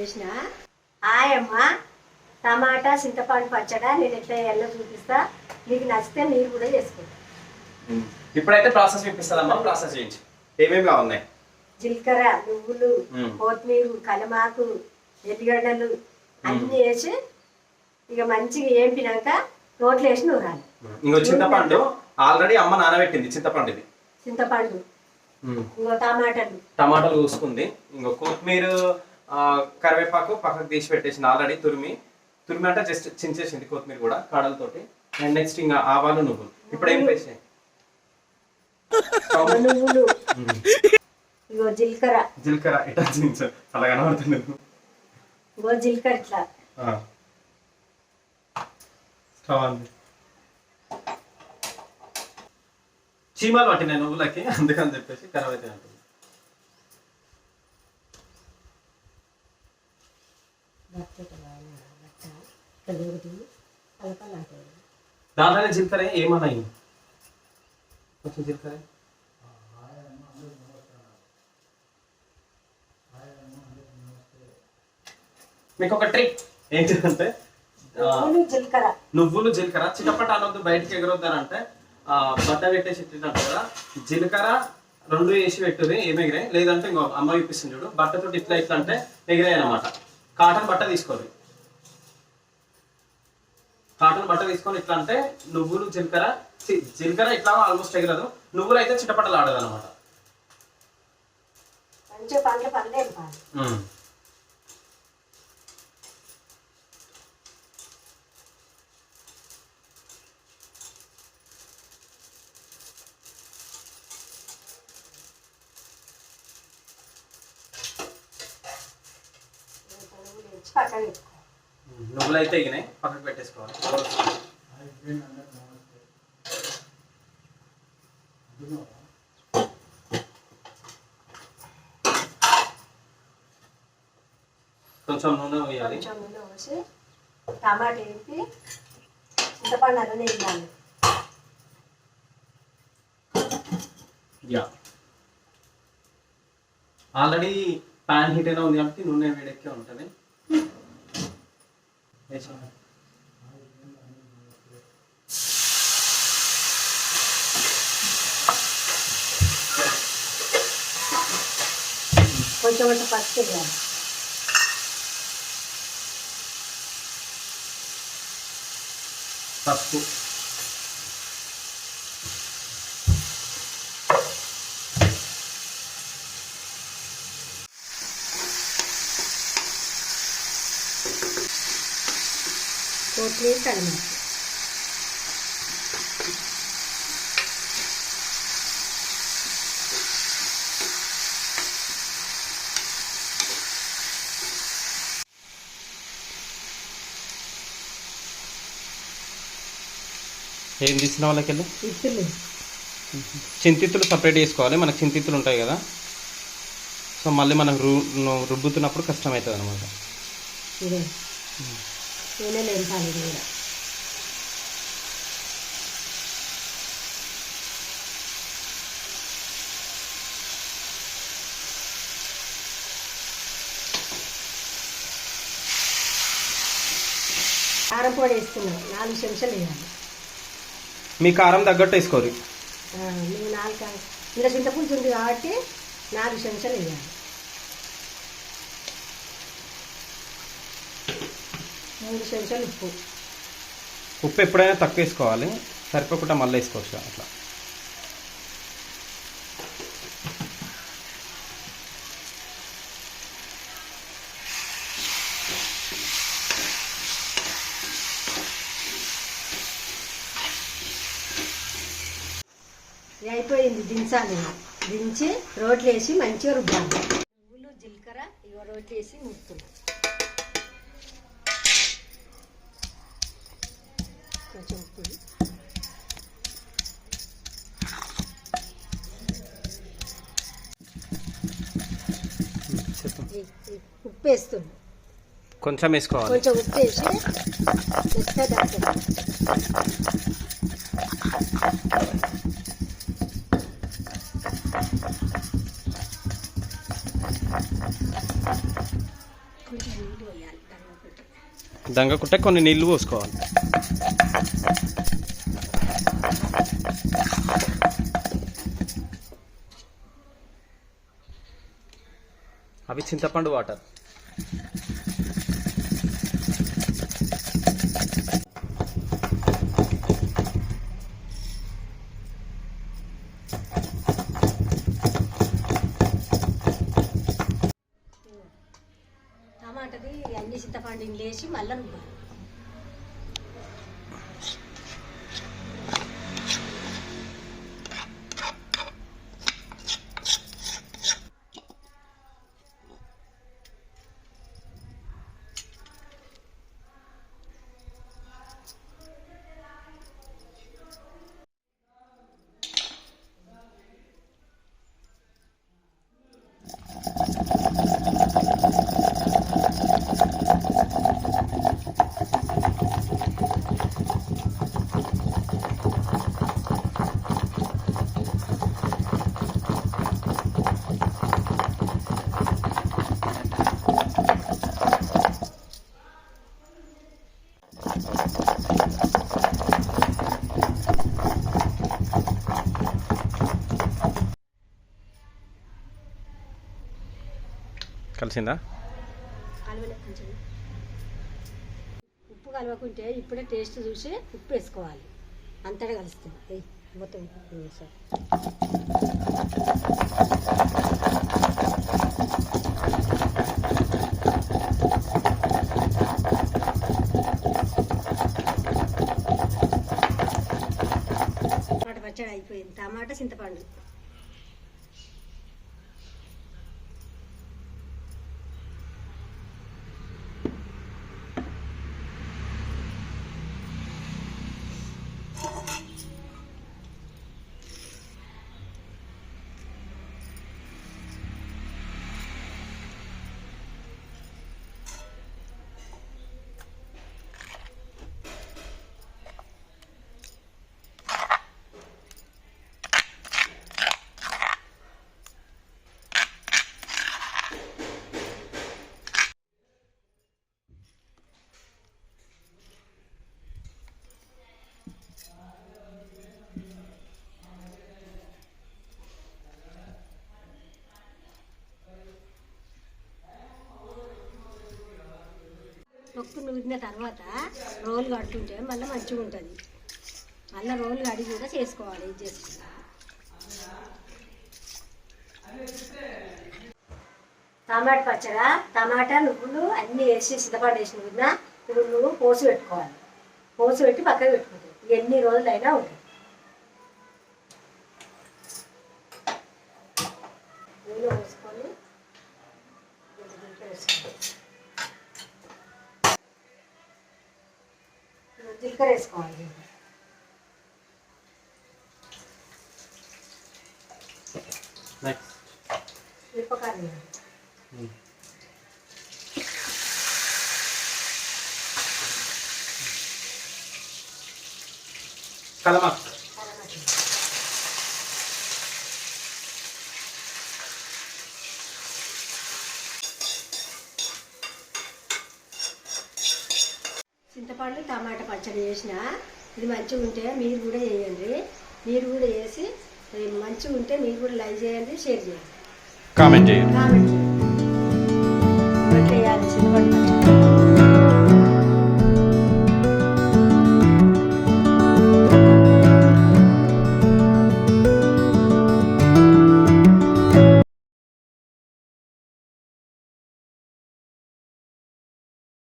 చేసిన ఆయమ్మ టమాటా చింతపండు పచ్చడా నేను ఎట్లా చేయాలో చూపిస్తా. మీకు నచ్చితే మీరు కూడా చేసుకోండి. ఇప్పుడైతే ప్రాసెస్ చూపిస్తుందమ్మా. ప్రాసెస్ చేయించి ఏమేమి ఉన్నాయి? జీలకర్ర, నువ్వులు, కొత్తిమీర, కలమాకు, ఎల్లిగడ్డలు అన్నీ వేసి ఇక మంచిగా ఏంపినాక రోట్లో వేసి నూరాలి. ఇంకో చింతపండు ఆల్రెడీ అమ్మ నానబెట్టింది. చింతపండు ఇది. చింతపండు ఇంకో టమాటాలు చూసుకుంది. ఇంకో కొత్తిమీర, కరివేపాకు పక్కకు తీసి పెట్టేసింది ఆల్రెడీ. తురిమి అంటే జస్ట్ చించేసింది కొత్తిమీర కూడా కాడలతోటి. అండ్ నెక్స్ట్ ఇంకా ఆవాలు, నువ్వులు. ఇప్పుడు ఏం వేసాయి? నువ్వులు, ఇగో జీలకర్ర ఇట్లా చించు. అలా కనబడుతుంది. ఇగో జీలకర్ర ఇట్లా చీమలు పట్టినాయి నువ్వులకి, అందుకని చెప్పేసి ఖరాబ్ అయితే అంటుంది. దాంట్లోనే జీలకర్ర ఏమన్నాయి? కొంచెం జీలకర్ర మీకు ఒక ట్రిక్ ఏంటంటే నువ్వులు జీలకర్ర చిటపట అనొద్దు, బయటకి ఎగరొద్దారంటే బట్ట పెట్టేసి ఎట్టినట్టు కదా జీలకర్ర రెండు వేసి పెట్టుది ఏమి ఎగిరాయి. లేదంటే ఇంకో అమ్మ చూపిస్తుంది చూడు, బట్టతో ఇట్లా ఇట్లా అంటే ఎగిరాయి అనమాట. కాటన్ బట్ట తీసుకోవాలి. కాటన్ బట్ట తీసుకొని ఇట్లా అంటే నువ్వులు జీలకర్ర ఇట్లా ఆల్మోస్ట్ ఎగరదు, నువ్వులు అయితే చిటపటలు ఆడదు అనమాట. నువ్వులు అయితే ఎగినాయి, పక్కకు పెట్టేసుకోవాలి. కొంచెం నూనె వేయాలి. టమాటా వేసి చింతపండు అన్నీ వేయాలి. ఆల్రెడీ ప్యాన్ హీట్ అయినా ఉంది కాబట్టి నూనె వేడెక్కే ఉంటుంది. కొంచెం పసుపు వేయాలి. పసుపు కొత్తిమీర, కరివేపాకు. ఏం తీసిన వాళ్ళకి వెళ్ళి చింతిత్తులు సపరేట్ చేసుకోవాలి. మనకు చింతిత్తులు ఉంటాయి కదా, సో మళ్ళీ మనం రుబ్బుతున్నప్పుడు కష్టం అవుతుంది అనమాట. కారం పొడి వేస్తున్నాం, 4 చెంచాలు వేయాలి. మీ కారం తగ్గట్టు వేసుకోరు. నువ్వు 4 ఇలా చింతపులుసు ఉంది కాబట్టి 4 చెంచాలు వేయాలి. 3 చెంచాలు ఉప్పు ఎప్పుడైనా తక్కువ వేసుకోవాలి, సరిపోకుండా మళ్ళీ వేసుకోవచ్చు అట్లా. అయిపోయింది. దించాలి. దించి రోట్లు వేసి మంచిగా రుబ్బాలి. నువ్వులు, జీలకర్ర ఇగో రోట్లు వేసి ముడుతున్నాం. కొంచెం ఉప్పు, ఉప్పు వేస్తుంది. కొంచెం వేసుకోవాలి. కొంచెం ఉప్పు వేసి మెత్తగా దంచాలి. కొంచెం దంగకుంటే కొన్ని నీళ్లు పోసుకోవాలి. అవి చింతపండు వాటర్. టమాటాది అన్ని చింతపండు లేచి మళ్ళీ రుబ్బాలి. కలిసిందా? కలవలే కొంచెం ఉప్పు కలవకుంటే ఇప్పుడే టేస్ట్ చూసి ఉప్పు వేసుకోవాలి. అంతటా కలుస్తుంది మొత్తం సార్. టమాటా పచ్చడి అయిపోయింది. టమాటా చింతపండు పప్పు నూరిన తర్వాత రోలు కడుతుంటే మళ్ళీ మంచిగా ఉంటుంది. మళ్ళీ రోలు కడిగి కూడా చేసుకోవాలి. ఇది చేసుకుంటా టమాటా పచ్చడా. టమాటా నువ్వులు అన్నీ వేసి సిద్ధపడి వేసిన వదిన ఇప్పుడు నువ్వు పోసి పెట్టుకోవాలి. పోసి పెట్టి పక్కన పెట్టుకుంటావు. ఎన్ని రోజులైనా ఉంటుంది. నూనె పోసుకొని జీలకర్ర వేసుకోవాలి. మిరపకాయలు కలమాక్ చింతపండు టమాటా పచ్చడి చేసిన ఇది మంచిగా ఉంటే మీరు కూడా చేయండి. మీరు కూడా చేసి మంచిగా ఉంటే మీరు కూడా లైక్ చేయండి, షేర్ చేయండి, కామెంట్ చేయండి. కామెంట్ చేయండి. చింతపండు